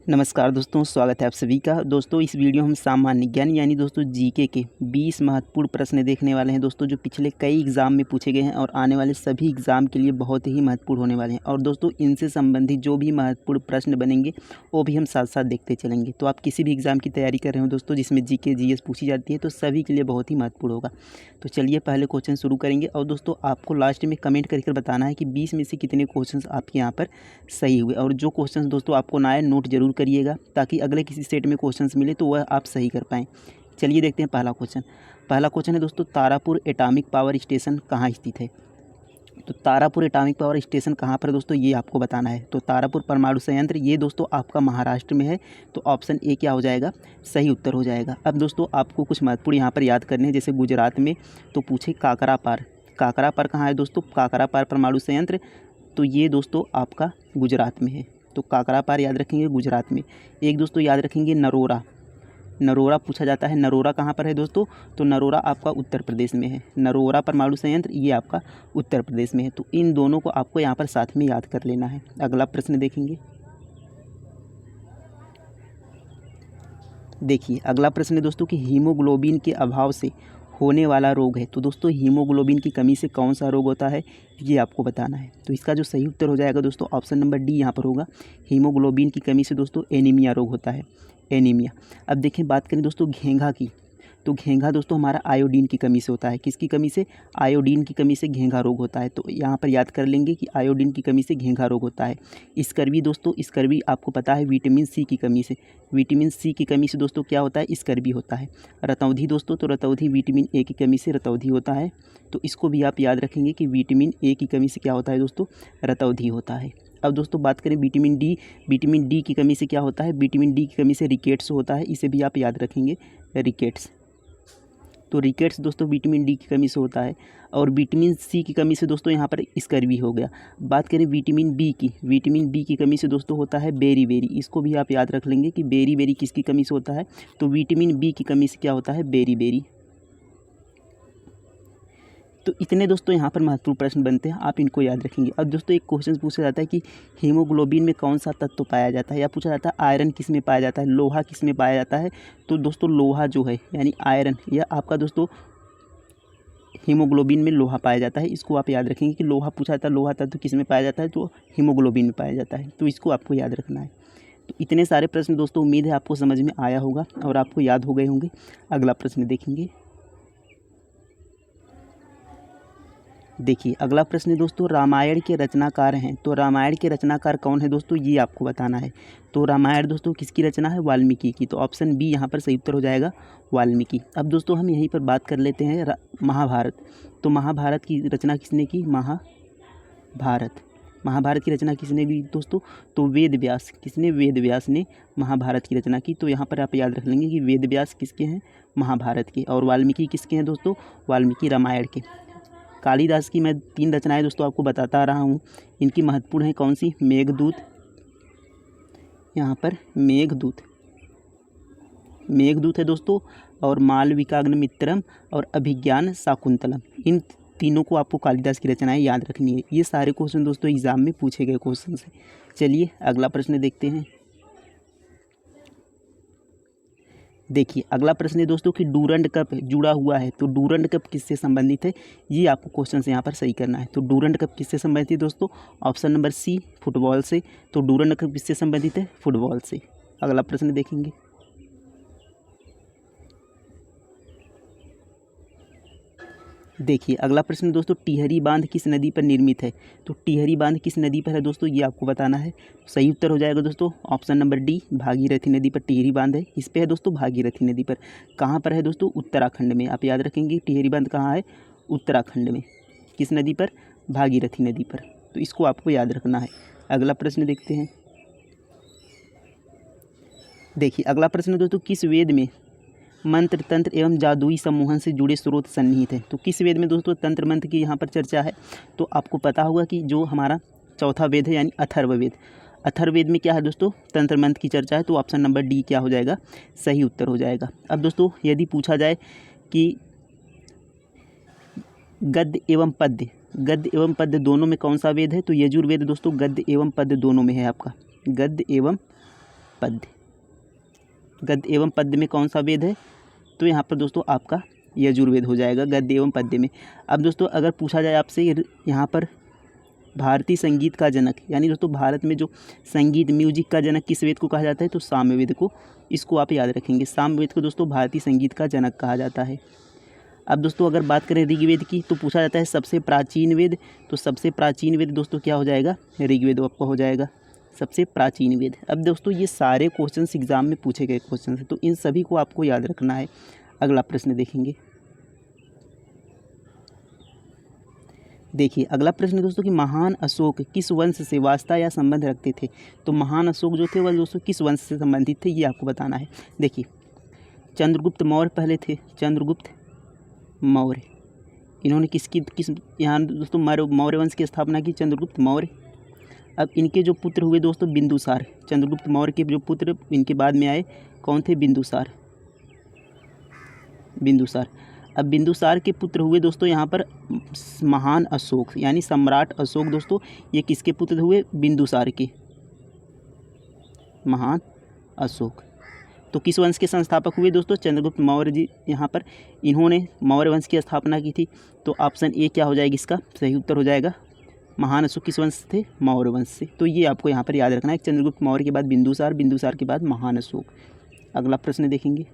नमस्कार दोस्तों, स्वागत है आप सभी का। दोस्तों इस वीडियो हम सामान्य ज्ञान यानी दोस्तों जीके के 20 महत्वपूर्ण प्रश्न देखने वाले हैं दोस्तों, जो पिछले कई एग्ज़ाम में पूछे गए हैं और आने वाले सभी एग्ज़ाम के लिए बहुत ही महत्वपूर्ण होने वाले हैं। और दोस्तों इनसे संबंधित जो भी महत्वपूर्ण प्रश्न बनेंगे वो भी हम साथ साथ देखते चलेंगे। तो आप किसी भी एग्ज़ाम की तैयारी कर रहे हो दोस्तों जिसमें जीके जीएस पूछी जाती है तो सभी के लिए बहुत ही महत्वपूर्ण होगा। तो चलिए पहले क्वेश्चन शुरू करेंगे और दोस्तों आपको लास्ट में कमेंट करके बताना है कि 20 में से कितने क्वेश्चन आपके यहाँ पर सही हुए। और जो क्वेश्चन दोस्तों आपको ना आए नोट जरूर करिएगा, ताकि अगले किसी सेट में क्वेश्चंस मिले तो वह आप सही कर पाएँ। चलिए देखते हैं पहला क्वेश्चन। पहला क्वेश्चन है दोस्तों, तारापुर एटॉमिक पावर स्टेशन कहाँ स्थित है? तो तारापुर एटॉमिक पावर स्टेशन कहाँ पर है दोस्तों, ये आपको बताना है। तो तारापुर परमाणु संयंत्र ये दोस्तों आपका महाराष्ट्र में है। तो ऑप्शन ए क्या हो जाएगा, सही उत्तर हो जाएगा। अब दोस्तों आपको कुछ महत्वपूर्ण यहाँ पर याद करने हैं। जैसे गुजरात में तो पूछे काकरापार, काकरापार कहाँ है दोस्तों, काकरापार परमाणु संयंत्र तो ये दोस्तों आपका गुजरात में है। तो काकरापार याद रखेंगे गुजरात में। एक दोस्तों याद रखेंगे नरोरा, नरोरा पूछा जाता है। नरोरा कहाँ पर है दोस्तों, तो नरोरा आपका उत्तर प्रदेश में है। नरोरा परमाणु संयंत्र ये आपका उत्तर प्रदेश में है। तो इन दोनों को आपको यहाँ पर साथ में याद कर लेना है। अगला प्रश्न देखेंगे। देखिए अगला प्रश्न है दोस्तों कि हीमोग्लोबिन के अभाव से होने वाला रोग है। तो दोस्तों हीमोग्लोबिन की कमी से कौन सा रोग होता है, ये आपको बताना है। तो इसका जो सही उत्तर हो जाएगा दोस्तों ऑप्शन नंबर डी यहाँ पर होगा। हीमोग्लोबिन की कमी से दोस्तों एनीमिया रोग होता है, एनीमिया। अब देखें बात करें दोस्तों घेंघा की, तो घेंघा दोस्तों हमारा आयोडीन की कमी से होता है। किसकी कमी से, आयोडीन की कमी से घेंघा रोग होता है। तो यहाँ पर याद कर लेंगे कि आयोडीन की कमी से घेंघा रोग होता है। स्कर्वी दोस्तों, स्कर्वी आपको पता है विटामिन सी की कमी से, विटामिन सी की कमी से दोस्तों क्या होता है, स्कर्वी होता है। रतौंधी दोस्तों, तो रतौंधी विटामिन ए की कमी से रतौंधी होता है। तो इसको भी आप याद रखेंगे कि विटामिन ए की कमी से क्या होता है दोस्तों, रतौंधी होता है। अब दोस्तों बात करें विटामिन डी, विटामिन डी की कमी से क्या होता है, विटामिन डी की कमी से रिकेट्स होता है। इसे भी आप याद रखेंगे, रिकेट्स। तो रिकेट्स दोस्तों विटामिन डी की कमी से होता है। और विटामिन सी की कमी से दोस्तों यहाँ पर स्कर्वी हो गया। बात करें विटामिन बी की, विटामिन बी की कमी से दोस्तों होता है बेरी बेरी। इसको भी आप याद रख लेंगे कि बेरी बेरी किसकी कमी से होता है, तो विटामिन बी की कमी से क्या होता है, बेरी बेरी। तो इतने दोस्तों यहाँ पर महत्वपूर्ण प्रश्न बनते हैं, आप इनको याद रखेंगे। अब दोस्तों एक क्वेश्चन पूछा जाता है कि हीमोग्लोबिन में कौन सा तत्व पाया जाता है, या पूछा जाता है आयरन किस में पाया जाता है, लोहा किस में पाया जाता है। तो दोस्तों लोहा जो है यानी आयरन, यह आपका दोस्तों हीमोग्लोबिन में लोहा पाया जाता है। इसको आप याद रखेंगे कि लोहा पूछा जाता है, लोहा तत्व किस में पाया जाता है, तो हीमोग्लोबिन में पाया जाता है। तो इसको आपको याद रखना है। तो इतने सारे प्रश्न दोस्तों उम्मीद है आपको समझ में आया होगा और आपको याद हो गए होंगे। अगला प्रश्न देखेंगे। देखिए अगला प्रश्न है दोस्तों, रामायण के रचनाकार हैं। तो रामायण के रचनाकार कौन है दोस्तों, ये आपको बताना है। तो रामायण दोस्तों किसकी रचना है, वाल्मीकि की। तो ऑप्शन बी यहाँ पर सही उत्तर हो जाएगा, वाल्मीकि। अब दोस्तों हम यहीं पर बात कर लेते हैं महाभारत। तो महाभारत की रचना किसने की, महाभारत, महाभारत की रचना किसने की दोस्तों, तो वेद व्यास। किसने, वेद व्यास ने महाभारत की रचना की। तो यहाँ पर आप याद रख लेंगे कि वेद व्यास किसके हैं, महाभारत के। और वाल्मीकि किसके हैं दोस्तों, वाल्मीकि रामायण के। कालिदास की मैं 3 रचनाएं दोस्तों आपको बताता आ रहा हूँ। इनकी महत्वपूर्ण है कौन सी, मेघदूत, यहाँ पर मेघदूत, मेघदूत है दोस्तों, और मालविकाग्निमित्रम और अभिज्ञान शाकुंतलम। इन तीनों को आपको कालिदास की रचनाएं याद रखनी है। ये सारे क्वेश्चन दोस्तों एग्जाम में पूछे गए क्वेश्चन है। चलिए अगला प्रश्न देखते हैं। देखिए अगला प्रश्न है दोस्तों कि डूरंड कप जुड़ा हुआ है। तो डूरंड कप किससे संबंधित है, ये आपको क्वेश्चन से यहाँ पर सही करना है। तो डूरंड कप किससे संबंधित है दोस्तों, ऑप्शन नंबर सी, फुटबॉल से। तो डूरंड कप किससे संबंधित है, फुटबॉल से। अगला प्रश्न देखेंगे। देखिए अगला प्रश्न दोस्तों, टिहरी बांध किस नदी पर निर्मित है। तो टिहरी बांध किस नदी पर है दोस्तों, ये आपको बताना है। सही उत्तर हो जाएगा दोस्तों ऑप्शन नंबर डी, भागीरथी नदी पर टिहरी बांध है। इस पे है दोस्तों भागीरथी नदी पर। कहाँ पर है दोस्तों, उत्तराखंड में। आप याद रखेंगे टिहरी बांध कहाँ है, उत्तराखंड में। किस नदी पर, भागीरथी नदी पर। तो इसको आपको याद रखना है। अगला प्रश्न देखते हैं। देखिए अगला प्रश्न दोस्तों, किस वेद में मंत्र तंत्र एवं जादुई सम्मोहन से जुड़े स्रोत सन्निहित हैं। तो किस वेद में दोस्तों तंत्र मंत्र की यहाँ पर चर्चा है। तो आपको पता होगा कि जो हमारा चौथा वेद है यानी अथर्ववेद, अथर्ववेद में क्या है दोस्तों, तंत्र मंत्र की चर्चा है। तो ऑप्शन नंबर डी क्या हो जाएगा, सही उत्तर हो जाएगा। अब दोस्तों यदि पूछा जाए कि गद्य एवं पद्य, गद्य एवं पद्य दोनों में कौन सा वेद है, तो यजुर्वेद दोस्तों गद्य एवं पद्य दोनों में है आपका, गद्य एवं पद्य। गद्य एवं पद्य में कौन सा वेद है? तो यहाँ पर दोस्तों आपका यजुर्वेद हो जाएगा गद्य एवं पद्य में। अब दोस्तों अगर पूछा जाए आपसे यहाँ पर भारतीय संगीत का जनक, यानी दोस्तों भारत में जो संगीत म्यूजिक का जनक किस वेद को कहा जाता है? तो सामवेद को। इसको आप याद रखेंगे, सामवेद को दोस्तों भारतीय संगीत का जनक कहा जाता है। अब दोस्तों अगर बात करें ऋग्वेद की, तो पूछा जाता है सबसे प्राचीन वेद, तो सबसे प्राचीन वेद दोस्तों क्या हो जाएगा? ऋग्वेद आपका हो जाएगा सबसे प्राचीन वेद। अब दोस्तों ये सारे क्वेश्चंस एग्जाम में पूछे गए क्वेश्चन हैं, तो इन सभी को आपको याद रखना है। अगला प्रश्न देखेंगे। देखिए अगला प्रश्न दोस्तों कि महान अशोक किस वंश से वास्ता या संबंध रखते थे? तो महान अशोक जो थे वह दोस्तों किस वंश से संबंधित थे, ये आपको बताना है। देखिए चंद्रगुप्त मौर्य पहले थे, चंद्रगुप्त मौर्य। इन्होंने किस यहाँ दोस्तों मौर्य वंश की स्थापना की? चंद्रगुप्त मौर्य। अब इनके जो पुत्र हुए दोस्तों बिंदुसार, चंद्रगुप्त मौर्य के जो पुत्र इनके बाद में आए कौन थे? बिंदुसार। अब बिंदुसार के पुत्र हुए दोस्तों यहाँ पर महान अशोक, यानी सम्राट अशोक दोस्तों, ये किसके पुत्र हुए? बिंदुसार के, महान अशोक। तो किस वंश के संस्थापक हुए दोस्तों? चंद्रगुप्त मौर्य जी। यहाँ पर इन्होंने मौर्य वंश की स्थापना की थी। तो ऑप्शन ए क्या हो जाएगी? इसका सही उत्तर हो जाएगा महान अशोक किस वंश से थे? मौर्य वंश से। तो ये आपको यहाँ पर याद रखना है, चंद्रगुप्त मौर्य के बाद बिंदुसार, बिंदुसार के बाद महान अशोक। अगला प्रश्न देखेंगे।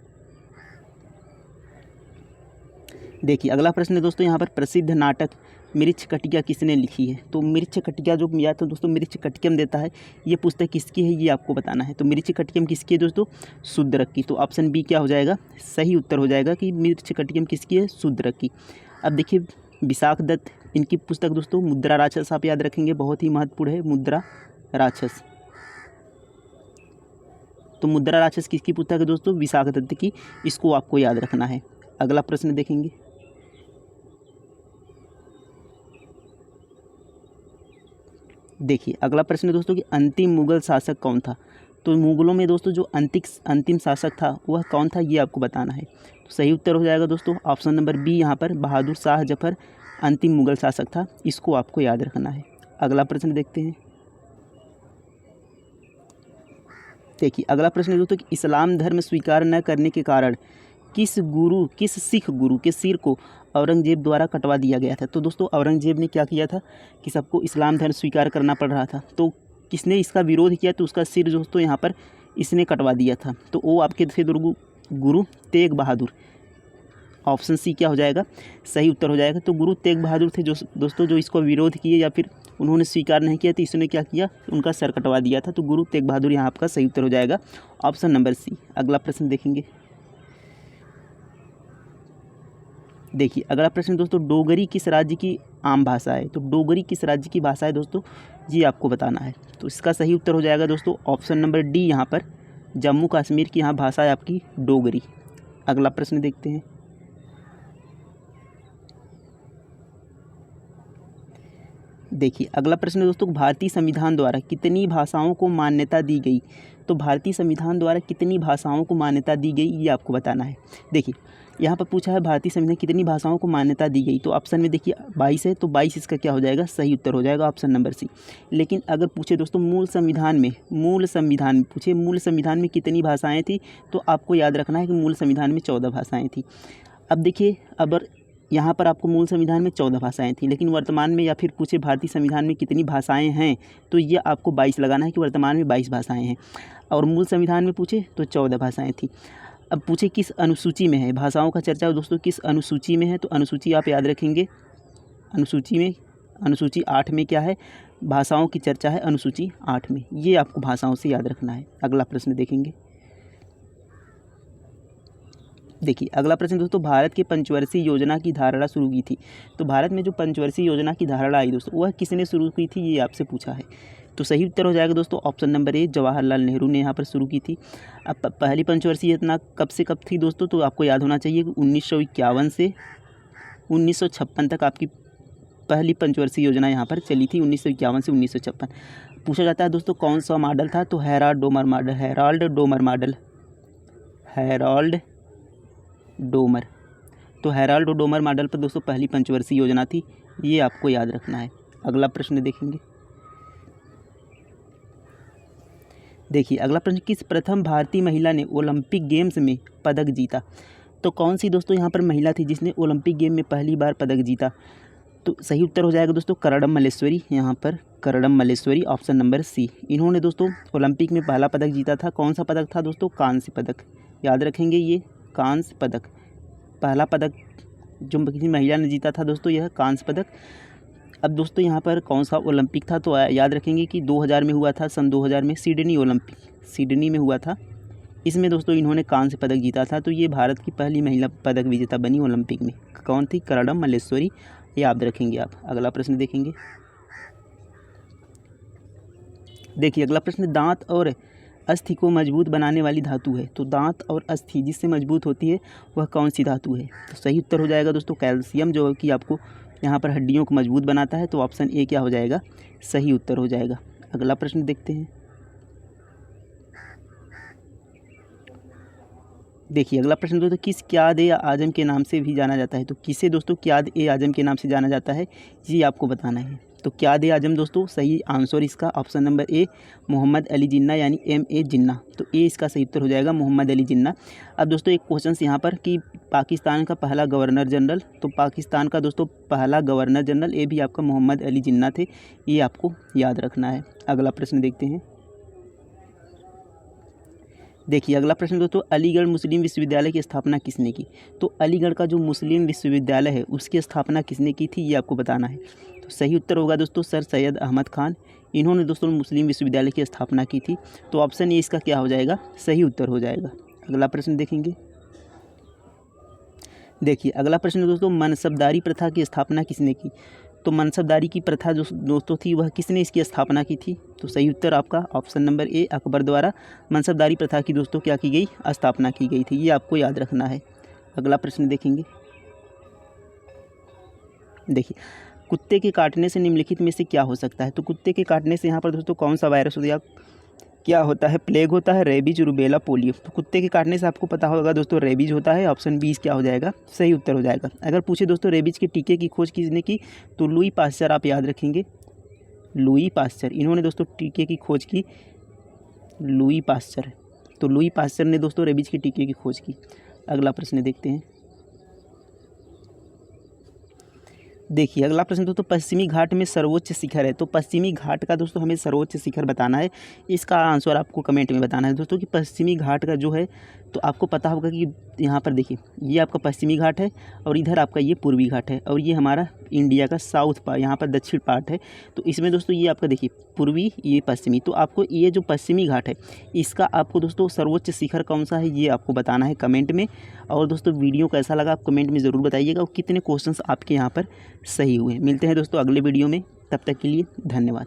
देखिए अगला प्रश्न है दोस्तों यहाँ पर प्रसिद्ध नाटक मृच्छकटिका किसने लिखी है? तो मृच्छकटिका जो या तो दोस्तों मृच्छकटिकम देता है, ये पुस्तक किसकी है ये आपको बताना है। तो मृच्छकटिकम किसकी है दोस्तों? शूद्रक की। तो ऑप्शन बी क्या हो जाएगा? सही उत्तर हो जाएगा कि मृच्छकटिकम किसकी है? शूद्रक की। अब देखिए विशाख दत्त, इनकी पुस्तक दोस्तों मुद्रा राक्षस आप याद रखेंगे, बहुत ही महत्वपूर्ण है मुद्रा राक्षस। तो मुद्रा राक्षस किसकी पुस्तक है दोस्तों? विशाख दत्त की। इसको आपको याद रखना है। अगला प्रश्न देखेंगे। देखिए अगला प्रश्न दोस्तों कि अंतिम मुगल शासक कौन था? तो मुगलों में दोस्तों जो अंतिम शासक था वह कौन था, ये आपको बताना है। तो सही उत्तर हो जाएगा दोस्तों ऑप्शन नंबर बी, यहाँ पर बहादुर शाह जफर अंतिम मुगल शासक था। इसको आपको याद रखना है। अगला प्रश्न देखते हैं। देखिए अगला प्रश्न है दोस्तों कि इस्लाम धर्म स्वीकार न करने के कारण किस सिख गुरु के सिर को औरंगजेब द्वारा कटवा दिया गया था? तो दोस्तों औरंगजेब ने क्या किया था कि सबको इस्लाम धर्म स्वीकार करना पड़ रहा था, तो किसने इसका विरोध किया? तो उसका सिर दोस्तों यहाँ पर इसने कटवा दिया था। तो वो आपके थे गुरु तेग बहादुर। ऑप्शन सी क्या हो जाएगा? सही उत्तर हो जाएगा। तो गुरु तेग बहादुर थे जो दोस्तों जो इसको विरोध किए या फिर उन्होंने स्वीकार नहीं किया, तो इसने क्या किया? उनका सर कटवा दिया था। तो गुरु तेग बहादुर यहाँ आपका सही उत्तर हो जाएगा ऑप्शन नंबर सी। अगला प्रश्न देखेंगे। देखिए अगला प्रश्न दोस्तों डोगरी किस राज्य की आम भाषा है? तो डोगरी किस राज्य की भाषा है दोस्तों, ये आपको बताना है। तो इसका सही उत्तर हो जाएगा दोस्तों ऑप्शन नंबर डी, यहाँ पर जम्मू कश्मीर की यहाँ भाषा है आपकी डोगरी। अगला प्रश्न देखते हैं। देखिए अगला प्रश्न दोस्तों भारतीय संविधान द्वारा कितनी भाषाओं को मान्यता दी गई? तो भारतीय संविधान द्वारा कितनी भाषाओं को मान्यता दी गई, ये आपको बताना है। देखिए यहाँ पर पूछा है भारतीय संविधान कितनी भाषाओं को मान्यता दी गई, तो ऑप्शन में देखिए 22 है, तो 22 इसका क्या हो जाएगा? सही उत्तर हो जाएगा ऑप्शन नंबर सी। लेकिन अगर पूछे दोस्तों मूल संविधान में पूछे मूल संविधान में कितनी भाषाएँ थी, तो आपको याद रखना है कि मूल संविधान में 14 भाषाएँ थी। अब देखिए अगर यहाँ पर आपको मूल संविधान में 14 भाषाएँ थी, लेकिन वर्तमान में या फिर पूछे भारतीय संविधान में कितनी भाषाएँ हैं, तो ये आपको 22 लगाना है कि वर्तमान में 22 भाषाएँ हैं, और मूल संविधान में पूछे तो 14 भाषाएँ थी। अब पूछे किस अनुसूची में है भाषाओं का चर्चा दोस्तों, किस अनुसूची में है? तो अनुसूची आप याद रखेंगे, अनुसूची 8 में क्या है? भाषाओं की चर्चा है अनुसूची 8 में। ये आपको भाषाओं से याद रखना है। अगला प्रश्न देखेंगे। देखिए अगला प्रश्न दोस्तों भारत के पंचवर्षीय योजना की धारणा शुरू की थी। तो भारत में जो पंचवर्षीय योजना की धारणा आई दोस्तों वह किसने शुरू की थी, ये आपसे पूछा है। तो सही उत्तर हो जाएगा दोस्तों ऑप्शन नंबर ए, जवाहरलाल नेहरू ने यहाँ पर शुरू की थी। अब पहली पंचवर्षीय योजना कब से कब थी दोस्तों, तो आपको याद होना चाहिए कि 1951 से 1956 तक आपकी पहली पंचवर्षीय योजना यहाँ पर चली थी। 1951 से 1956 पूछा जाता है दोस्तों कौन सा मॉडल था, तो हेराल्ड डोमर। तो हेराल्ड डोमर मॉडल पर दोस्तों पहली पंचवर्षीय योजना थी, ये आपको याद रखना है। अगला प्रश्न देखेंगे। देखिए अगला प्रश्न, किस प्रथम भारतीय महिला ने ओलंपिक गेम्स में पदक जीता? तो कौन सी दोस्तों यहाँ पर महिला थी जिसने ओलंपिक गेम में पहली बार पदक जीता? तो सही उत्तर हो जाएगा दोस्तों कर्णम मल्लेश्वरी। यहाँ पर Karnam Malleswari, option number C. इन्होंने दोस्तों ओलंपिक में पहला पदक जीता था। कौन सा पदक था दोस्तों? कांस्य पदक। याद रखेंगे ये कांस्य पदक, पहला पदक जो किसी महिला ने जीता था दोस्तों, यह कांस्य पदक। अब दोस्तों यहाँ पर कौन सा ओलंपिक था? तो याद रखेंगे कि 2000 में हुआ था, सन 2000 में सिडनी ओलंपिक, सिडनी में हुआ था। इसमें दोस्तों इन्होंने कांस्य पदक जीता था। तो ये भारत की पहली महिला पदक विजेता बनी ओलंपिक में। कौन थी? कर्णम मल्लेश्वरी, याद रखेंगे आप। अगला प्रश्न देखेंगे। देखिए अगला प्रश्न, दांत और अस्थि को मजबूत बनाने वाली धातु है। तो दांत और अस्थि जिससे मजबूत होती है वह कौन सी धातु है? तो सही उत्तर हो जाएगा दोस्तों कैल्शियम, जो कि आपको यहाँ पर हड्डियों को मजबूत बनाता है। तो ऑप्शन ए क्या हो जाएगा? सही उत्तर हो जाएगा। अगला प्रश्न देखते हैं। देखिए अगला प्रश्न दोस्तों, किस क्याद ए आजम के नाम से भी जाना जाता है? तो किसे दोस्तों क्याद ए आजम के नाम से जाना जाता है, ये आपको बताना है। तो क्याद ए आजम दोस्तों, सही आंसर इसका option number A Mohammad Ali Jinnah, यानी MA जिन्ना। तो ए इसका सही उत्तर हो जाएगा मोहम्मद अली जिन्ना। अब दोस्तों एक क्वेश्चन यहाँ पर कि पाकिस्तान का पहला गवर्नर जनरल, तो पाकिस्तान का दोस्तों पहला गवर्नर जनरल ये भी आपका मोहम्मद अली जिन्ना थे, ये आपको याद रखना है। अगला प्रश्न देखते हैं। देखिए अगला प्रश्न दोस्तों, अलीगढ़ मुस्लिम विश्वविद्यालय की स्थापना किसने की? तो अलीगढ़ का जो मुस्लिम विश्वविद्यालय है उसकी स्थापना किसने की थी, ये आपको बताना है। तो सही उत्तर होगा दोस्तों सर सैयद अहमद खान। इन्होंने दोस्तों मुस्लिम विश्वविद्यालय की स्थापना की थी। तो ऑप्शन ए इसका क्या हो जाएगा? सही उत्तर हो जाएगा। अगला प्रश्न देखेंगे। देखिए अगला प्रश्न दोस्तों, मनसबदारी प्रथा की स्थापना किसने की? तो मनसबदारी की प्रथा जो दोस्तों थी वह किसने इसकी स्थापना की थी? तो सही उत्तर आपका ऑप्शन नंबर ए अकबर द्वारा मनसबदारी प्रथा की दोस्तों क्या की गई? स्थापना की गई थी। ये आपको याद रखना है। अगला प्रश्न देखेंगे। देखिए कुत्ते के काटने से निम्नलिखित में से क्या हो सकता है? तो कुत्ते के काटने से यहाँ पर दोस्तों कौन सा वायरस होता है? क्या होता है? प्लेग होता है, रेबीज, रूबेला, पोलियो। तो कुत्ते के काटने से आपको पता होगा दोस्तों रेबीज होता है। ऑप्शन बी क्या हो जाएगा? सही उत्तर हो जाएगा। अगर पूछे दोस्तों रेबीज के टीके की खोज किसने की? तो लुई पास्चर, आप याद रखेंगे लुई पास्चर। इन्होंने दोस्तों टीके की खोज की, लुई पास्चर। तो लुई पास्चर ने दोस्तों रेबीज के टीके की खोज की। अगला प्रश्न देखते हैं। देखिए अगला प्रश्न दोस्तों, पश्चिमी घाट में सर्वोच्च शिखर है। तो पश्चिमी घाट का दोस्तों हमें सर्वोच्च शिखर बताना है। इसका आंसर आपको कमेंट में बताना है दोस्तों कि पश्चिमी घाट का जो है, तो आपको पता होगा कि यहाँ पर देखिए ये आपका पश्चिमी घाट है और इधर आपका ये पूर्वी घाट है और ये हमारा इंडिया का साउथ पार्ट, यहाँ पर दक्षिण पार्ट है। तो इसमें दोस्तों ये आपका देखिए पूर्वी, ये पश्चिमी। तो आपको ये जो पश्चिमी घाट है इसका आपको दोस्तों सर्वोच्च शिखर कौन सा है ये आपको बताना है कमेंट में। और दोस्तों वीडियो कैसा लगा आप कमेंट में ज़रूर बताइएगा और कितने क्वेश्चंस आपके यहाँ पर सही हुए। मिलते हैं दोस्तों अगले वीडियो में, तब तक के लिए धन्यवाद।